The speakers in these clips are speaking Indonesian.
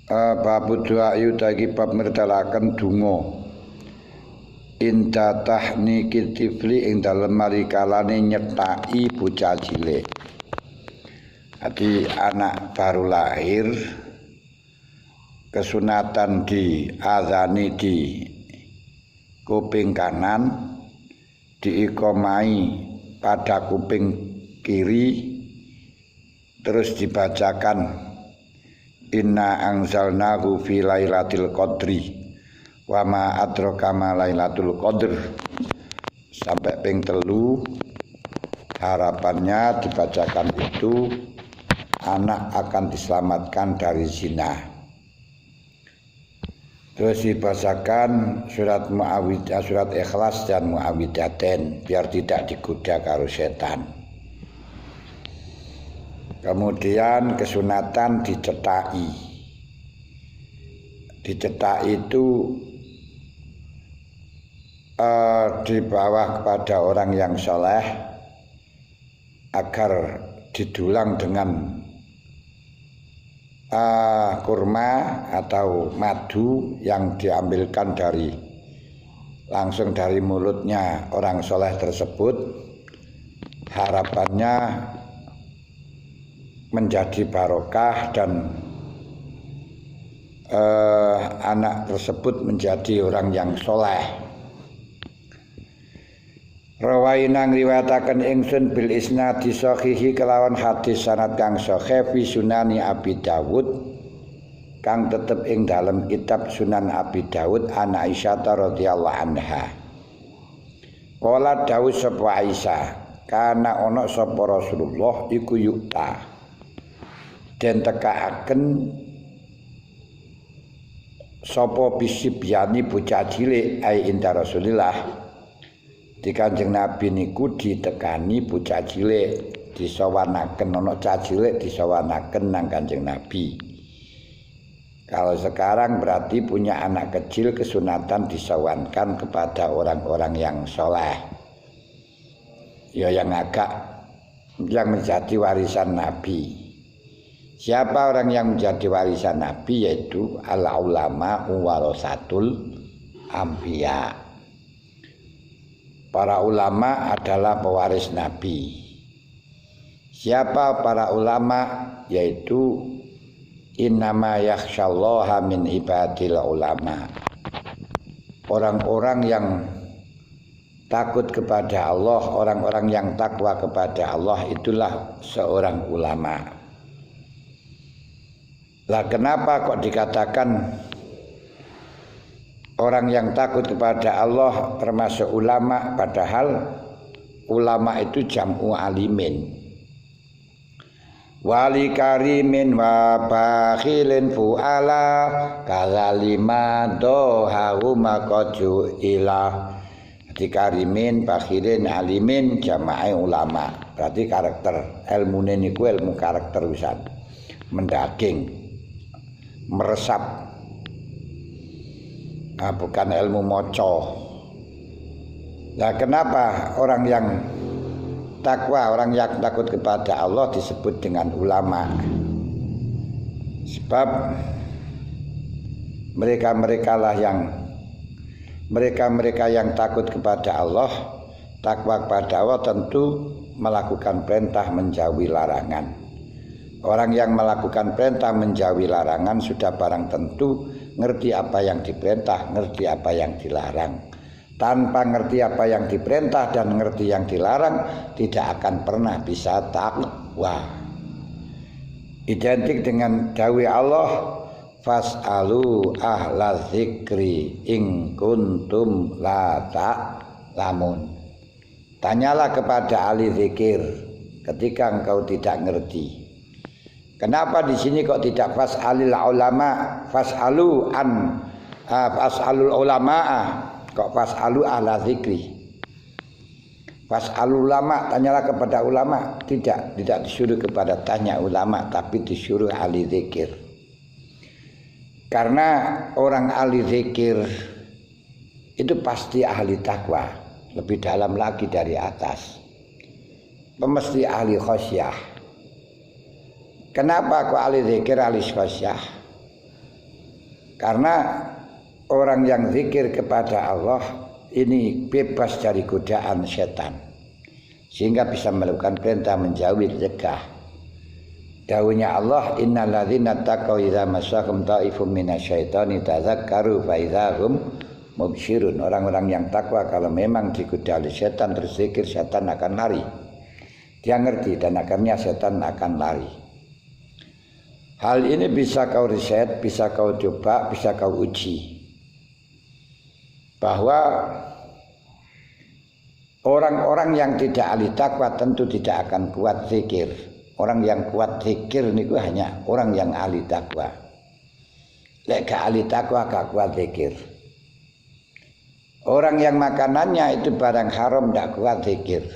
Bab doa utawi bab mertelaken donga inda tahniki tifli ing dalem marikalane nyetaki bocah cilik. Adi anak baru lahir kesunatan di azani di kuping kanan, diikomai pada kuping kiri, terus dibacakan inna anzalnahu fi lailatul qadri wa ma adraka ma lailatul qadr sampai ping 3. Harapannya dibacakan itu anak akan diselamatkan dari zina. Terus dibacakan surat Muawwidah, surat Ikhlas dan Muawwidhatain biar tidak digoda karo setan. Kemudian kesunatan dicetaki. Dicetaki itu dibawa kepada orang yang soleh agar didulang dengan kurma atau madu yang diambilkan langsung dari mulutnya orang soleh tersebut. Harapannya menjadi barokah dan anak tersebut menjadi orang yang soleh. Rawaina ngriwayataken ingsun bil isnadi sahihi kelawan hadis sanad kang sahih fi sunani Abi Dawud kang tetep ing dalam kitab Sunan Abi Dawud an Aisyah radhiyallahu anha. Qala dawuh sapa Aisyah, kana ana sapa Rasulullah iku yukta den tekaaken sapa bisibyani bocah cilik ai inda Rasulillah. Di Kanjeng Nabi niku ditekani bocah cilik, disawanaken ana cah cilik disawanaken nang Kanjeng Nabi. Kalau sekarang berarti punya anak kecil kesunatan disawankan kepada orang-orang yang soleh, ya yang menjadi warisan Nabi. Siapa orang yang menjadi warisan Nabi? Yaitu al-ulama warasatul anbiya. Para ulama adalah pewaris Nabi. Siapa para ulama? Yaitu innama yakhsyallaha min ibadil ulama. Orang-orang yang takut kepada Allah, orang-orang yang takwa kepada Allah itulah seorang ulama. Lah kenapa kok dikatakan orang yang takut kepada Allah termasuk ulama, padahal ulama itu jam'u alimin. Wali karimin wa bakhilin fu'ala kalima dohahu maqaju ilah. Jadi karimin, bakhilin, alimin jama'i ulama. Berarti karakter ilmune niku ilmu karakter wisan. Mendaging, meresap. Bukan ilmu moco. Nah, kenapa orang yang takwa, orang yang takut kepada Allah disebut dengan ulama? Sebab mereka yang takut kepada Allah, takwa kepada Allah tentu melakukan perintah menjauhi larangan. Orang yang melakukan perintah menjauhi larangan sudah barang tentu ngerti apa yang diperintah, ngerti apa yang dilarang. Tanpa ngerti apa yang diperintah dan ngerti yang dilarang, tidak akan pernah bisa takwa. Identik dengan dawuh Allah, fas'alu ahla dzikri in kuntum la ta'lamun. Tanyalah kepada ahli zikir ketika engkau tidak ngerti. Kenapa di sini kok tidak fas'alil ulama, fas'alul ulama, kok fas'alu ahla zikri? Fas'alul ulama, tanyalah kepada ulama. Tidak disuruh kepada tanya ulama, tapi disuruh ahli zikir. Karena orang ahli zikir itu pasti ahli takwa, lebih dalam lagi dari atas. Mesti ahli khosyah. Kenapa kok ahli zikir ahli khosyah? Karena orang yang zikir kepada Allah ini bebas dari godaan setan, sehingga bisa melakukan perintah, menjauhi, cegah. Dawuhnya Allah, innal ladzina taqaw idza massahum ta'ifum minasyaitani tadzakkaru fa idzahum mubsyirun. Orang-orang yang takwa kalau memang digoda oleh setan terzikir, setan akan lari. Dia ngerti dan akhirnya setan akan lari. Hal ini bisa kau riset, bisa kau coba, bisa kau uji. Bahwa orang-orang yang tidak ahli takwa tentu tidak akan kuat zikir. Orang yang kuat zikir niku hanya orang yang ahli takwa. Lek gak ahli takwa gak kuat zikir. Orang yang makanannya itu barang haram gak kuat zikir.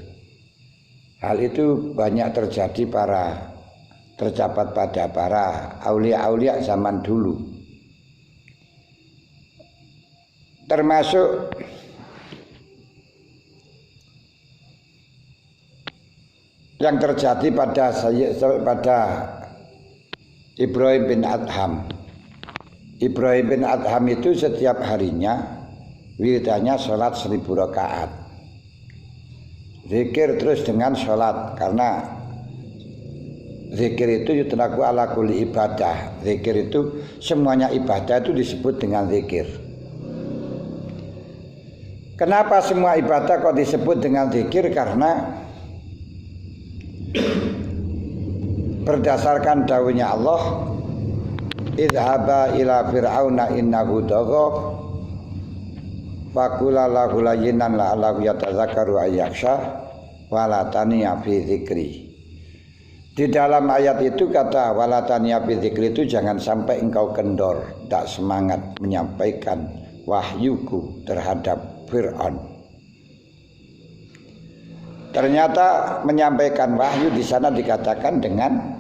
Hal itu banyak terdapat pada para aulia-aulia zaman dulu. Termasuk yang terjadi pada Ibrahim bin Adham. Ibrahim bin Adham itu setiap harinya wiridanya sholat 1000 rakaat. Zikir terus dengan sholat, karena zikir itu yutlaku ala kulli ibadah. Zikir itu semuanya ibadah itu disebut dengan zikir. Kenapa semua ibadah kok disebut dengan zikir? Karena berdasarkan dawuhnya Allah, idhaba ila fir'auna innahu tagha faqula lahu layyinan la'allahu yatadzakkaru ayyaksha wala taniya fi dzikri. Di dalam ayat itu kata wala taniya fi dzikri itu jangan sampai engkau kendor, tak semangat menyampaikan wahyuku terhadap Fir'aun. Ternyata menyampaikan wahyu di sana dikatakan dengan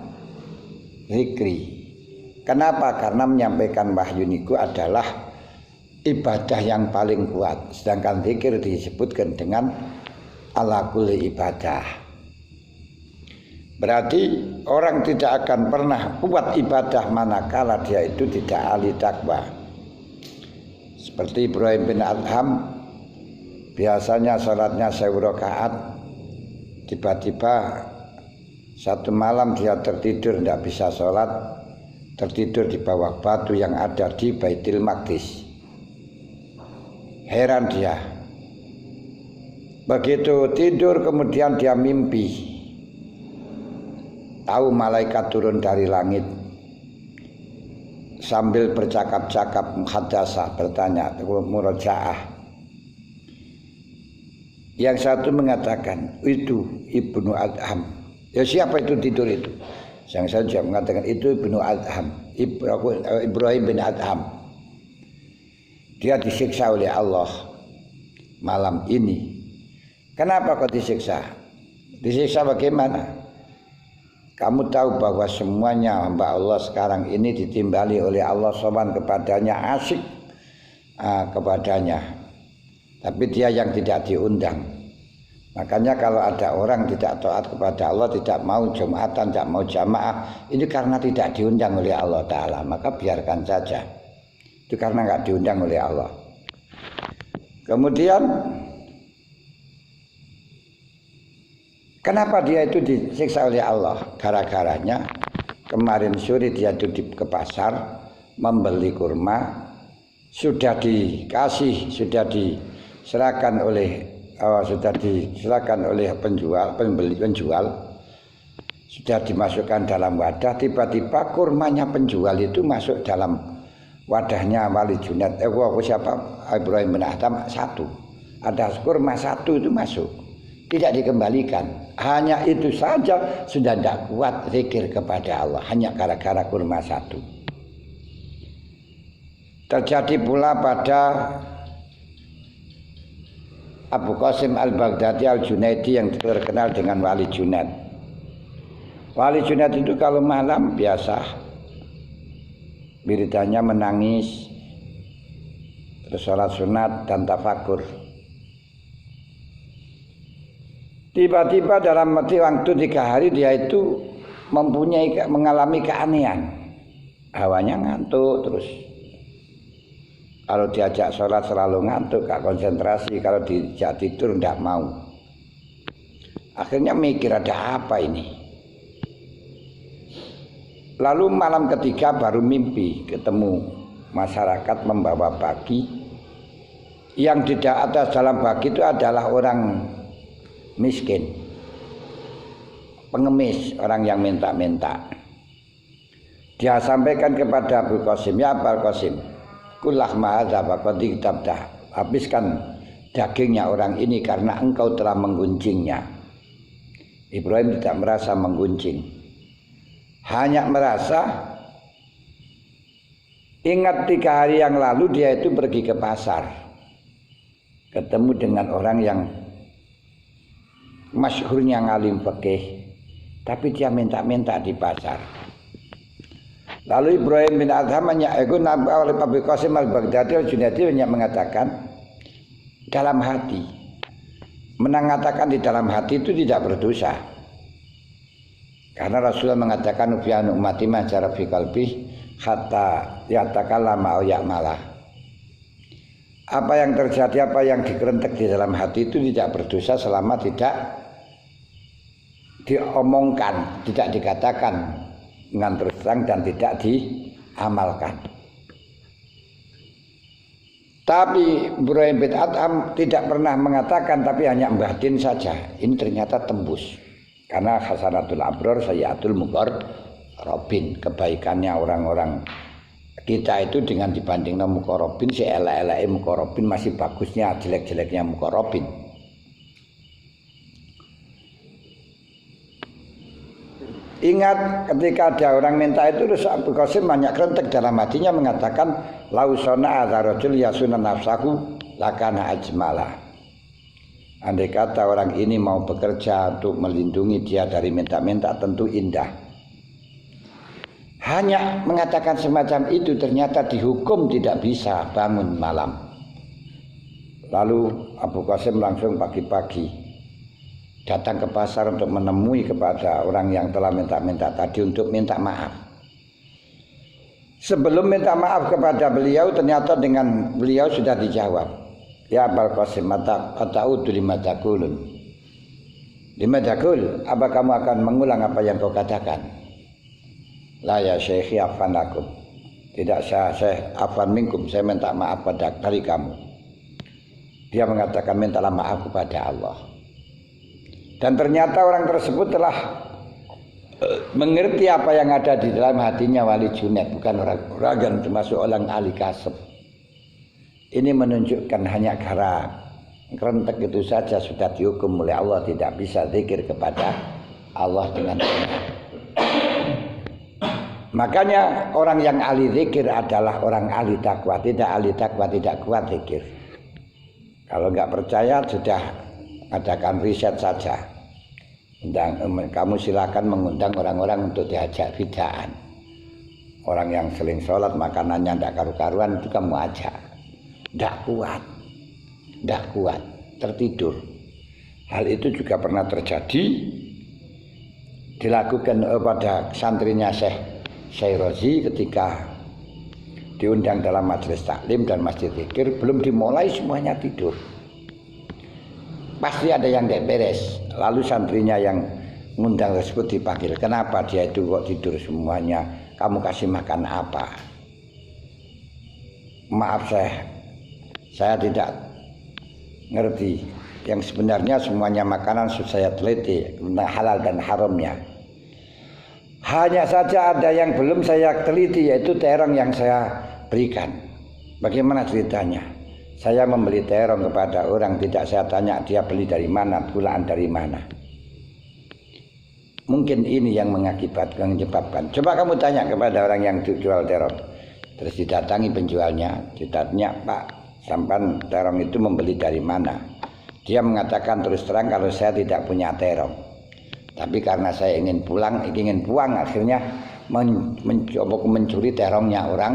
zikri. Kenapa? Karena menyampaikan wahyu niku adalah ibadah yang paling kuat, sedangkan zikir disebutkan dengan ala kulli ibadah. Berarti orang tidak akan pernah kuat ibadah manakala dia itu tidak ahli takwa. Seperti Ibrahim bin Adham, biasanya sholatnya 1000 rakaat, tiba-tiba satu malam dia tertidur, tidak bisa sholat, tertidur di bawah batu yang ada di Baitul Maqdis. Heran dia. Begitu tidur kemudian dia mimpi, tahu malaikat turun dari langit sambil bercakap-cakap muhadasah, bertanya, murojaah. Yang satu mengatakan itu Ibnu Adham. Ya siapa itu tidur itu? Yang satu mengatakan itu Ibnu Adham, Ibrahim bin Adham. Dia disiksa oleh Allah malam ini. Kenapa kok disiksa? Disiksa bagaimana? Kamu tahu bahwa semuanya hamba Allah sekarang ini ditimbali oleh Allah sowan kepadanya, asyik kepadanya. Tapi dia yang tidak diundang. Makanya kalau ada orang tidak taat kepada Allah, tidak mau Jumatan, tidak mau jamaah, ini karena tidak diundang oleh Allah Ta'ala. Maka biarkan saja. Itu karena nggak diundang oleh Allah. Kemudian kenapa dia itu disiksa oleh Allah? Gara-garanya kemarin sore dia itu ke pasar membeli kurma, sudah diserahkan oleh penjual, sudah dimasukkan dalam wadah. Tiba-tiba kurmanya penjual itu masuk dalam wadahnya Wali Junaid. Ibrahim bin Adham satu. Ada kurma satu itu masuk, tidak dikembalikan. Hanya itu saja sudah tidak kuat zikir kepada Allah, hanya gara-gara kurma satu. Terjadi pula pada Abu Qasim al-Baghdadi al-Junaidi yang terkenal dengan Wali Junaid. Wali Junaid itu kalau malam biasa wiridannya menangis, terus sholat sunat dan tafakur. Tiba-tiba dalam waktu 3 hari dia itu mengalami keanehan. Hawanya ngantuk, terus Kalau diajak sholat selalu ngantuk, gak konsentrasi. Kalau diajak tidur tidak mau. Akhirnya mikir ada apa ini. Lalu malam ketiga baru mimpi ketemu masyarakat membawa baki. Yang di atas dalam baki itu adalah orang miskin, pengemis, orang yang minta-minta. Dia sampaikan kepada Abu Qasim, ya Abu Qasim, kullah ma'adha faqad tabdah. Habiskan dagingnya orang ini karena engkau telah menggunjingnya. Ibrahim tidak merasa menggunjing, hanya merasa ingat 3 hari yang lalu dia itu pergi ke pasar, ketemu dengan orang yang masyhurnya ngalim fikih, tapi dia minta-minta di pasar. Lalu Ibrahim bin Adham oleh Abu Qasim al-Baghdadi al-Junaidi mengatakan dalam hati, mengatakan di dalam hati itu tidak berdosa, karena Rasulullah mengatakan ubianu ummati ma jara fi qalbi hatta yatakallama aw ya'mala. Apa yang terjadi, apa yang dikerentek di dalam hati itu tidak berdosa selama tidak diomongkan, tidak dikatakan dengan terus terang dan tidak diamalkan. Tapi Ibrahim bin Adham tidak pernah mengatakan, tapi hanya membatin saja. Ini ternyata tembus, karena hasanatul abror sayyatul muqarrabin, kebaikannya orang-orang kita itu dengan dibandingkan muqarrabin, si elek-elek muqarrabin masih bagusnya jelek-jeleknya muqarrabin. Ingat ketika ada orang minta itu, terus Abu Qasim banyak kerentek dalam hatinya mengatakan lausona azarojul yasunan nafsaku lakana ajmala. Andai kata orang ini mau bekerja untuk melindungi dia dari minta-minta, tentu indah. Hanya mengatakan semacam itu, ternyata dihukum tidak bisa bangun malam. Lalu Abu Qasim langsung pagi-pagi datang ke pasar untuk menemui kepada orang yang telah minta-minta tadi untuk minta maaf. Sebelum minta maaf kepada beliau, ternyata dengan beliau sudah dijawab, ya Abu Qasim, ata'udu lima taqulun. Lima taqul, apa kamu akan mengulang apa yang kau katakan? La ya syekhi afan lakum. Tidak, saya afan minkum, saya minta maaf dari kamu. Dia mengatakan mintalah maaf kepada Allah. Dan ternyata orang tersebut telah mengerti apa yang ada di dalam hatinya Wali Junaid, bukan orang ragan, termasuk orang ahli kasab. Ini menunjukkan hanya gara kerentek itu saja sudah dihukum oleh Allah, tidak bisa zikir kepada Allah dengan benar. Makanya orang yang ahli zikir adalah orang ahli takwa. Tidak ahli takwa tidak kuat zikir. Kalau nggak percaya sudah adakan riset saja. Kamu silakan mengundang orang-orang untuk diajak bid'ah. Orang yang seling sholat makanannya tidak karu-karuan itu kamu ajak. Tidak kuat, tertidur. Hal itu juga pernah terjadi, dilakukan pada santrinya Syekh Razi ketika diundang dalam majelis taklim dan masjid zikir, belum dimulai semuanya tidur. Pasti ada yang tidak beres. Lalu santrinya yang ngundang tersebut dipanggil, kenapa dia itu kok tidur semuanya, kamu kasih makan apa? Maaf saya tidak ngerti. Yang sebenarnya semuanya makanan sudah saya teliti tentang halal dan haramnya. Hanya saja ada yang belum saya teliti, yaitu terong yang saya berikan. Bagaimana ceritanya? Saya membeli terong kepada orang, tidak saya tanya dia beli dari mana, bulaan dari mana. Mungkin ini yang menyebabkan. Coba kamu tanya kepada orang yang jual terong. Terus didatangi penjualnya, ditanya, Pak, sampan terong itu membeli dari mana? Dia mengatakan terus terang kalau saya tidak punya terong. Tapi karena saya ingin buang, akhirnya mencoba mencuri terongnya orang.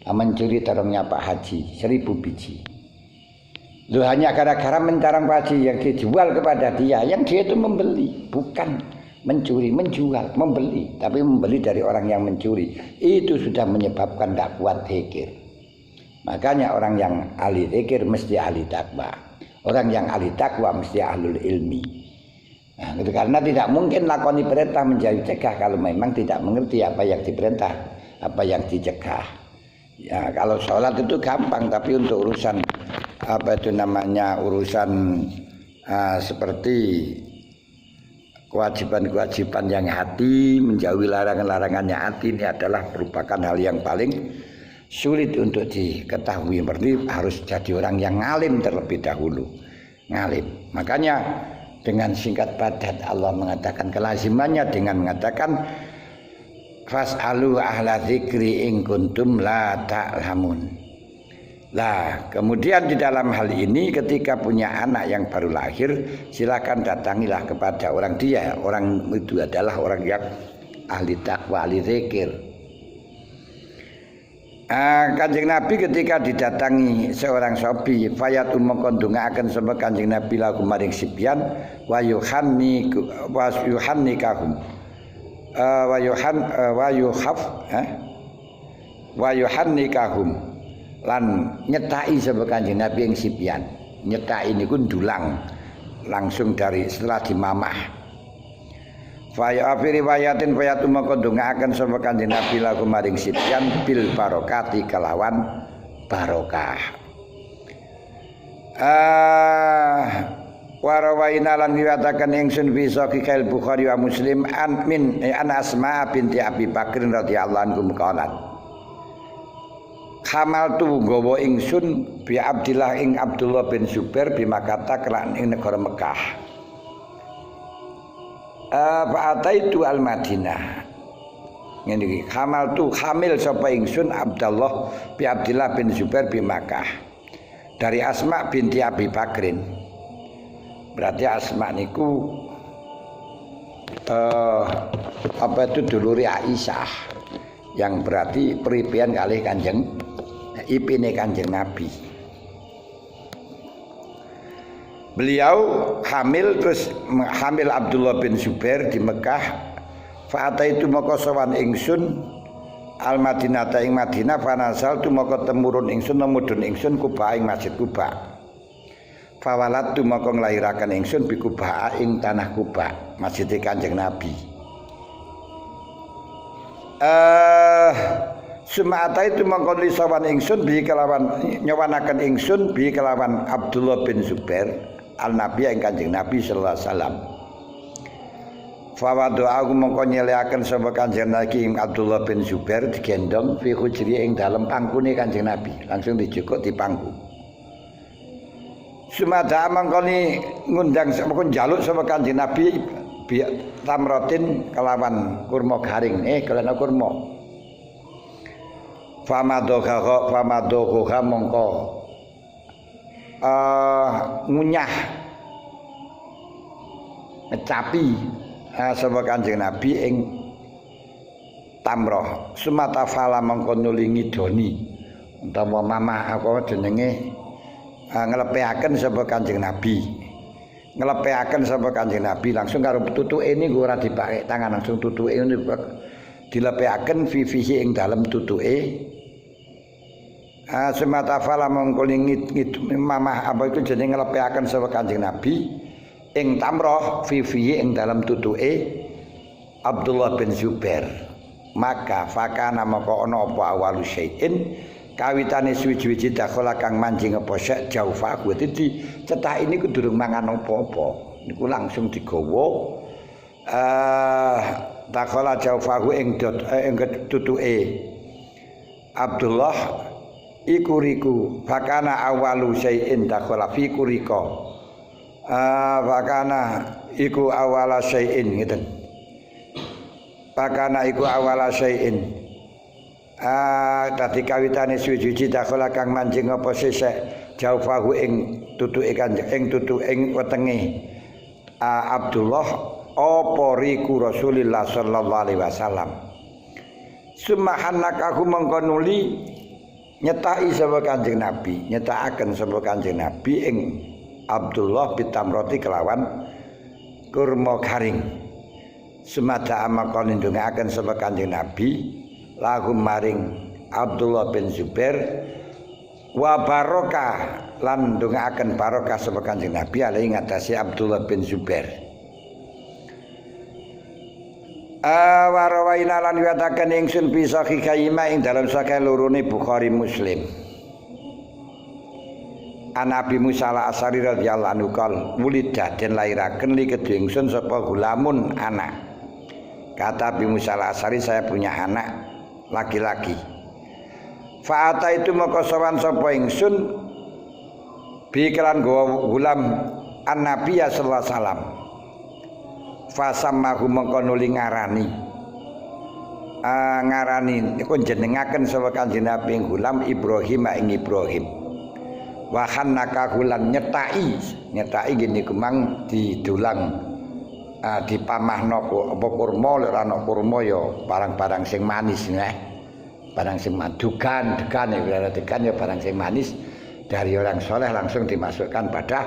Mencuri terongnya Pak Haji 1000 biji. Loh, hanya gara-gara mencarang Pak Haji yang dijual kepada dia, yang dia itu membeli, bukan mencuri, menjual, membeli, tapi membeli dari orang yang mencuri. Itu sudah menyebabkan tidak kuat zikir. Makanya orang yang ahli zikir mesti ahli takwa. Orang yang ahli takwa mesti ahlul ilmi. Nah, itu karena tidak mungkin lakoni perintah menjauhi cegah kalau memang tidak mengerti apa yang diperintah, apa yang dicegah. Ya, kalau sholat itu gampang, tapi untuk urusan apa itu namanya urusan seperti kewajiban-kewajiban yang hati, menjauhi larangan-larangannya hati, ini adalah merupakan hal yang paling sulit untuk diketahui. Berarti harus jadi orang yang ngalim terlebih dahulu. Ngalim. Makanya dengan singkat padat Allah mengatakan kelazimannya dengan mengatakan fas'alu ahla dzikri in kuntum la ta'lamun. Lah, kemudian di dalam hal ini ketika punya anak yang baru lahir, silakan datangilah kepada orang dia. Orang itu adalah orang yang ahli takwa, ahli zikir. Kanjeng Nabi ketika didatangi seorang sobi fayat umangka ndongaaken sapa Kanjeng Nabi lagu maring sibyan wa yuhannikahum wa yuhannikahum lan nyetai sapa Kanjeng Nabi ing sibyan. Nyetai niku ndulang langsung dari setelah dimamah. Faya afi riwayatin fayat umangka ndongaaken sapa Kanjeng Nabi lagu maring sibyan bil barokati kelawan barokah. Warawaina lan riwayataken ingsun fi sahih Bukhari wa Muslim an Asma binti Abi Bakr radhiyallahu anhu qalat Hamal tu nggawa ingsun bi Abdillah ing Abdullah bin Zubair bi Makkah kelan ing negara Mekah. Fa'ataitu al-Madinah. Ngene iki, hamal tu hamil sapa ingsun Abdullah bi Abdillah bin Zubair bi Makkah. Dari Asma binti Abi Bakrin. Berarti Asma niku apa itu dulure Aisyah yang berarti peripian kalih Kanjeng ipine Kanjeng Nabi. Beliau hamil terus hamil Abdullah bin Zubair di Mekah. Fa'ataitu maka sawan ingsun al-Madinah ing Madinah fanasal tu maka temurun ingsun mudhun ingsun Kuba ing Masjid Kuba. Fawalatu maka nglairaken ingsun bi Kuba ing tanah Kuba, Masjid Kanjeng Nabi. Sumata itu mengkon sawan ingsun bi kelawan nyawanaken ingsun bi kelawan Abdullah bin Zubair al-Nabi yang Kanjeng Nabi sallallahu alaihi wasallam. Fa doa aku mongko nyeleaken sapa Kanjeng Nabi Abdullah bin Zubair digendong fi hujri ing dalem pangkune Kanjeng Nabi, langsung dijukuk di pangku. Sumada mangkoni ngundang sapa njaluk sapa Kanjeng Nabi bi tamratin kelawan kurma garing, kelana kurma. Famadoha mongko ngunyah ngecapi sapa Kanjeng Nabi ing tamroh. Sumata fala mongko nulingi doni utawa mamah apa jenenge ngelepeaken sapa Kanjeng Nabi. Ngelepeaken sapa Kanjeng Nabi langsung karo tutuke niku ora dipakai tangan, langsung tutuke niku dilepeaken fihi ing dalem tutuke. Semata fala mongkoling mamah apa itu jenenge ngelepeaken sapa Kanjeng Nabi ing tamroh fihi ing dalam tutuke Abdullah bin Zubair. Maka fakana maka ana apa awalu syai'in kawitane suwi-wiji dakhala kang manjing apa syek jaufaku dadi cethak ini ku durung mangan apa-apa niku langsung digawa dakhala jaufaku ing tutuke Abdullah iku riku fakana awalu syai'in dakhala fi kurika fakana iku awala syai'in ngeten fakana iku awala syai'in tadi kawitane suwi-wiji dakhala kang manjing apa sesek jaufahu ing tutuke Kanjeng ing tutuk ing wetenge Abdullah apa riku Rasulullah sallallahu alaihi wasallam sumahannakahu mengko nuli nyetai sapa Kanjeng Nabi, nyetakaken sapa Kanjeng Nabi ing Abdullah bitamroti kelawan kurma garing. Sumada amakon ndongaaken sapa Kanjeng Nabi lahum maring Abdullah bin Zubair Wa barokah lan ndongaaken barokah sapa Kanjeng Nabi alaihi ngatasi Abdullah bin Zubair. Warawaina lan riwayataken ingsun fi sahihaima ing dalam sahih lorone Bukhari Muslim. An Abi Musa al-Asy'ari radhiyallahu anhu qol wulida den lairaken li kedhe ingsun sapa gulamun anak. Kata Abi Musa al-Asy'ari, saya punya anak laki-laki. Fa'ata itu maka sowan sapa ingsun bi kelan gulam an Nabi sallallahu alaihi wasallam. Fasamahu mengko nuli ngarani iku jenengaken sapa Kanjeng Nabi gulam Ibrahim ing Ibrahim. Wa hannaka hulan nyetai gini kemang didulang dipamahno apa kurma lek ana kurma ya barang-barang sing manis neh. Barang sing degan ya barang sing manis dari orang soleh langsung dimasukkan pada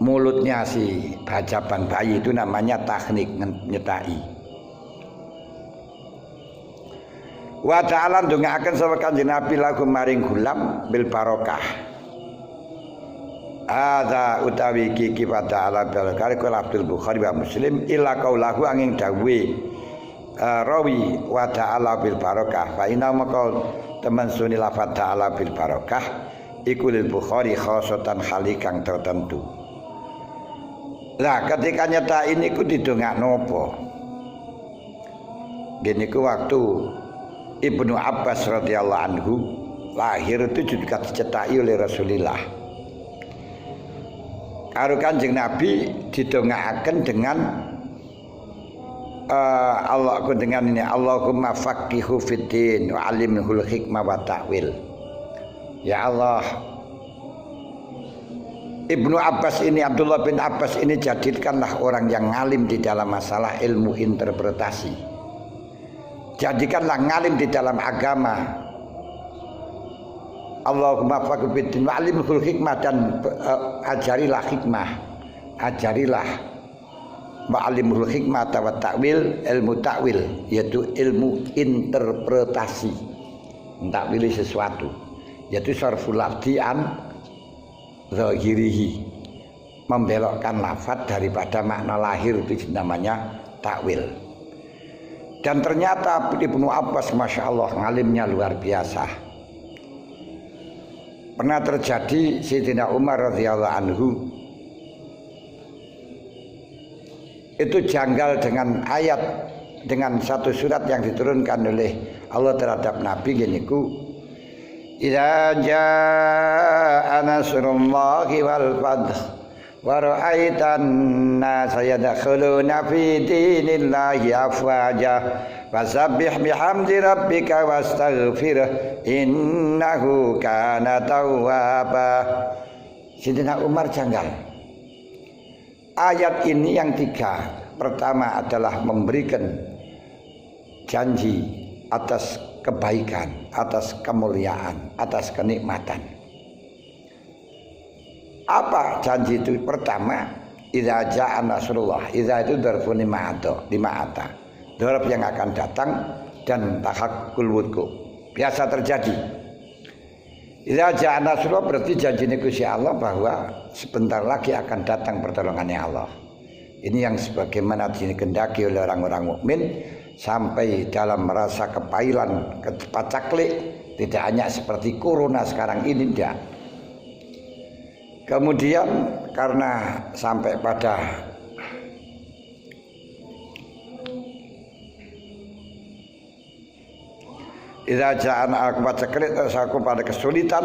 mulutnya si bajaban bayi, itu namanya teknik nyetai. Wa ta'ala ndongaaken sapa Kanjeng Nabi lagu maring gulam bil barokah. Ada utawi iki pada ala barokah kala Abdul Bukhari wa Muslim illa qaulahu angin dawuhe rawi wa ta'ala bil barokah. Fa inna maqal teman suni lafaz ta'ala bil barokah iku lil Bukhari khosatan halikang tertentu. Lah ketika nyata ini ku didongakno apa? Gini ku waktu Ibnu Abbas radhiyallahu anhu lahir itu juga dicetai oleh Rasulullah. Karo Kanjeng Nabi didongaaken dengan Allah dengan ini Allahumma faqihu fiddin wa alimhul hikmah wa ta'wil. Ya Allah, Ibnu Abbas ini, Abdullah bin Abbas ini jadikanlah orang yang ngalim di dalam masalah ilmu interpretasi. Jadikanlah ngalim di dalam agama. Allahumma faqihu fiddin wa alimhul hikmah, dan ajarilah hikmah. Ajarilah ma'alimul hikmah wa ta'wil, ilmu ta'wil yaitu ilmu interpretasi, takwili sesuatu, yaitu sarful lafzi an zahirihi, membelokkan lafaz daripada makna lahir, itu namanya takwil. Dan ternyata Ibnu Abbas Masya Allah ngalimnya luar biasa. Pernah terjadi Sayyidina Umar radhiyallahu anhu itu janggal dengan ayat, dengan satu surat yang diturunkan oleh Allah terhadap Nabi giniku, idza jaa nasrullahi wal fath wa ra'aitan nasa yadkhuluna fi dinillahi afwaja fasabbih bihamdi rabbika wastaghfirhu innahu kana tawwaba. Sayyidina Umar janggal. Ayat ini yang tiga, pertama adalah memberikan janji atas kebaikan, atas kemuliaan, atas kenikmatan. Apa janji itu? Pertama, idza jaa nasrullah. Idza itu dzarfun lima'ata. Dzarf yang akan datang dan tahaqqul wuqu. Biasa terjadi. Idza jaa nasrullah berarti janji Gusti Allah bahwa sebentar lagi akan datang pertolongannya Allah. Ini yang sebagaimana dikehendaki oleh orang-orang mukmin sampai dalam merasa kepailan, kepacaklik, tidak hanya seperti corona sekarang ini, tidak. Kemudian karena sampai pada idza ja'an akbat aku pada kesulitan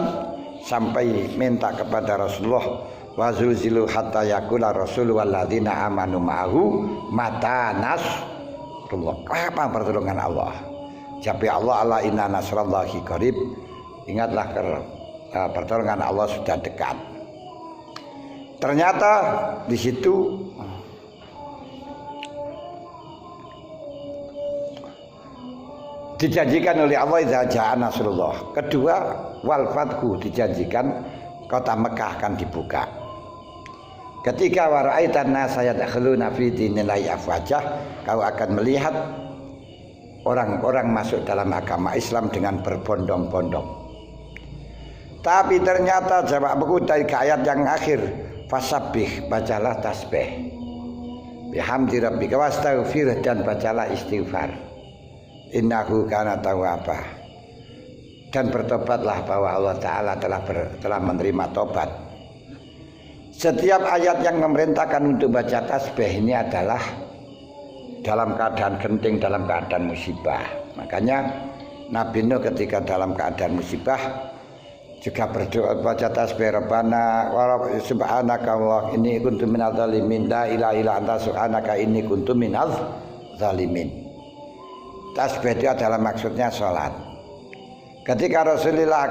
sampai minta kepada Rasulullah wa zulzilu hatta yaqula rasul walladzina amanu ma'ahu mata nasrullah. Kapan pertolongan Allah? Jabi Allah ala inna nasrallahi qarib. Ingatlah pertolongan Allah sudah dekat. Ternyata di situ dijanjikan oleh Allah idza jaa nasrullah. Kedua, wal fathu, dijanjikan kota Mekah akan dibuka. Ketika waraitan nasa yadkhuluna fi dinillahi afwajah, kau akan melihat orang-orang masuk dalam agama Islam dengan berbondong-bondong. Tapi ternyata jawabku dari ayat yang akhir, fasabbih, bacalah tasbih. Bihamdi rabbika wastaghfir, dan bacalah istighfar. Innahu kana tawwaba. Dan bertobatlah bahwa Allah Ta'ala telah menerima tobat. Setiap ayat yang memerintahkan untuk baca tasbih ini adalah dalam keadaan genting, dalam keadaan musibah. Makanya Nabi Nuh ketika dalam keadaan musibah juga berdoa baca tasbih, Rabbana wa subhanaka Allah inni kuntu minadz zalimin, la ilaha illa anta subhanaka inni kuntu minadz zalimin. Tasbih itu adalah maksudnya sholat. Ketika Rasulullah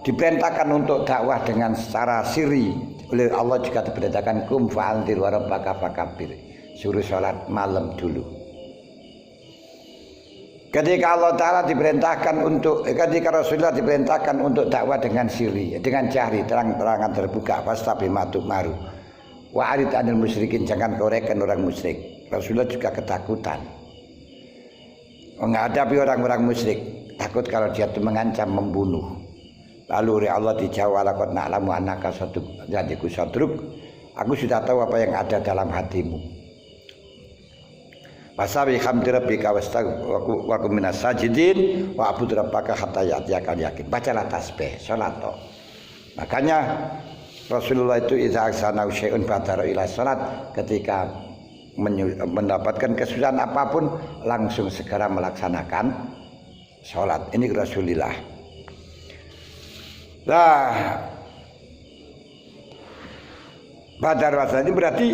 diperintahkan untuk dakwah dengan secara sirri oleh Allah, juga diperintahkan kum fa'anzir wa rabbaka fakabbir, suruh sholat malam dulu. Ketika Rasulullah diperintahkan untuk dakwah dengan sirri, dengan jahri, terang-terangan terbuka, fastabimatu maru wa arid anil musyrikin, jangan koreken orang musyrik. Rasulullah juga ketakutan menghadapi orang-orang musyrik, takut kalau dia itu mengancam membunuh. Lalu Allah dijawab, laqad na'lamu annaka sadruq, aku sudah tahu apa yang ada dalam hatimu. Wasabi hamdi rabbika wa kum minas sajidin wa abud rabbaka hatta ya'tiyakal yakin. Bacalah tasbih, salat. Makanya Rasulullah itu idza aksana syai'un badara ila salat, ketika mendapatkan kesusahan apapun langsung segera melaksanakan salat. Ini Rasulullah. Nah, badar wasa ini berarti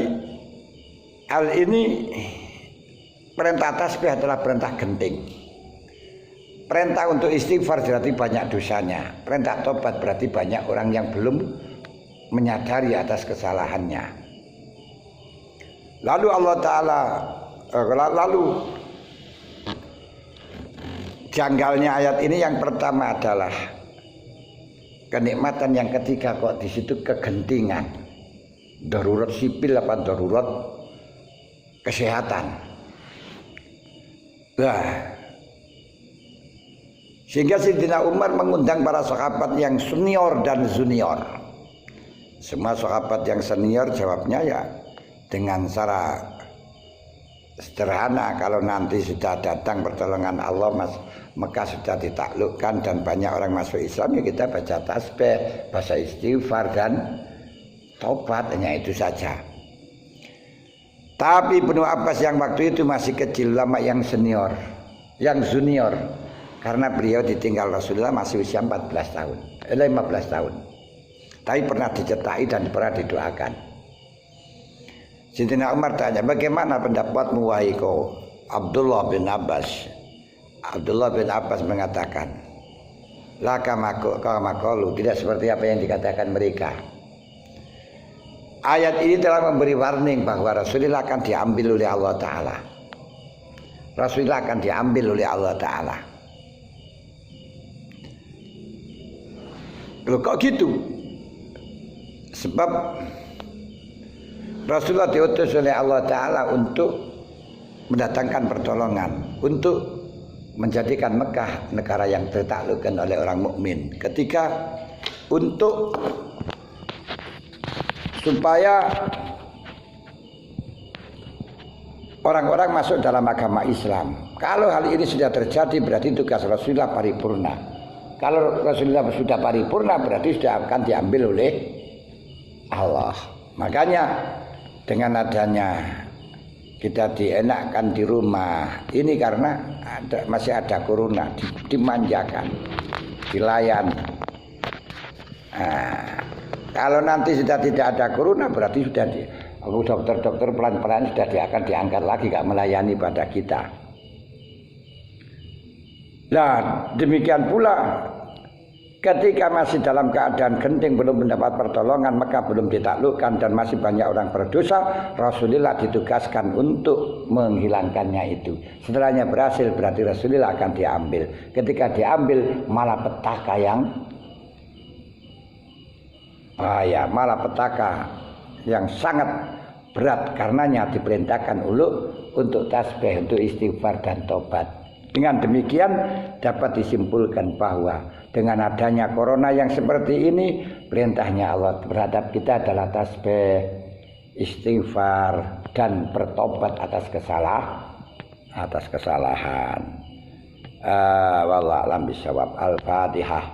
hal ini, perintah tasbih adalah perintah genting. Perintah untuk istighfar berarti banyak dosanya. Perintah tobat berarti banyak orang yang belum menyadari atas kesalahannya. Lalu Allah Ta'ala janggalnya ayat ini yang pertama adalah kenikmatan, yang ketiga kok di situ kegentingan. Darurat sipil apa darurat kesehatan. Nah, sehingga Sayyidina Umar mengundang para sahabat yang senior dan junior. Semua sahabat yang senior jawabnya ya dengan cara sederhana, kalau nanti sudah datang pertolongan Allah, Mekah sudah ditaklukkan dan banyak orang masuk Islam, ya kita baca tasbih, baca istighfar dan tobat, hanya itu saja. Tapi Ibnu Abbas yang waktu itu masih kecil, ulama yang senior, yang junior, karena beliau ditinggal Rasulullah masih usia 15 tahun. Tapi pernah dicetai dan pernah didoakan. Sayyidina Umar tanya, bagaimana pendapatmu wahai kau Abdullah bin Abbas? Abdullah bin Abbas mengatakan, la kama tidak seperti apa yang dikatakan mereka. Ayat ini telah memberi warning bahwa Rasulullah akan diambil oleh Allah Ta'ala. Rasulullah akan diambil oleh Allah Ta'ala. Loh kok gitu? Sebab Rasulullah diutus oleh Allah Ta'ala untuk mendatangkan pertolongan, untuk menjadikan Mekah negara yang ditaklukkan oleh orang mukmin. Ketika untuk supaya orang-orang masuk dalam agama Islam. Kalau hal ini sudah terjadi berarti tugas Rasulullah paripurna. Kalau Rasulullah sudah paripurna berarti sudah akan diambil oleh Allah. Makanya dengan adanya kita dienakkan di rumah ini karena masih ada corona, dimanjakan, dilayan. Nah, kalau nanti sudah tidak ada corona berarti sudah dokter-dokter pelan-pelan sudah akan diangkat lagi, gak melayani pada kita. Nah, demikian pula ketika masih dalam keadaan genting, belum mendapat pertolongan, maka belum ditaklukkan dan masih banyak orang berdosa, Rasulullah ditugaskan untuk menghilangkannya itu. Setelahnya berhasil berarti Rasulullah akan diambil. Ketika diambil malah petaka yang bahaya, malah petaka yang sangat berat, karenanya diperintahkan untuk tasbih, untuk istighfar dan tobat. Dengan demikian dapat disimpulkan bahwa dengan adanya corona yang seperti ini, perintahnya Allah terhadap kita adalah tasbih, istighfar, dan bertobat atas kesalahan. Wallahu a'lam bishawab. Al-Fatihah.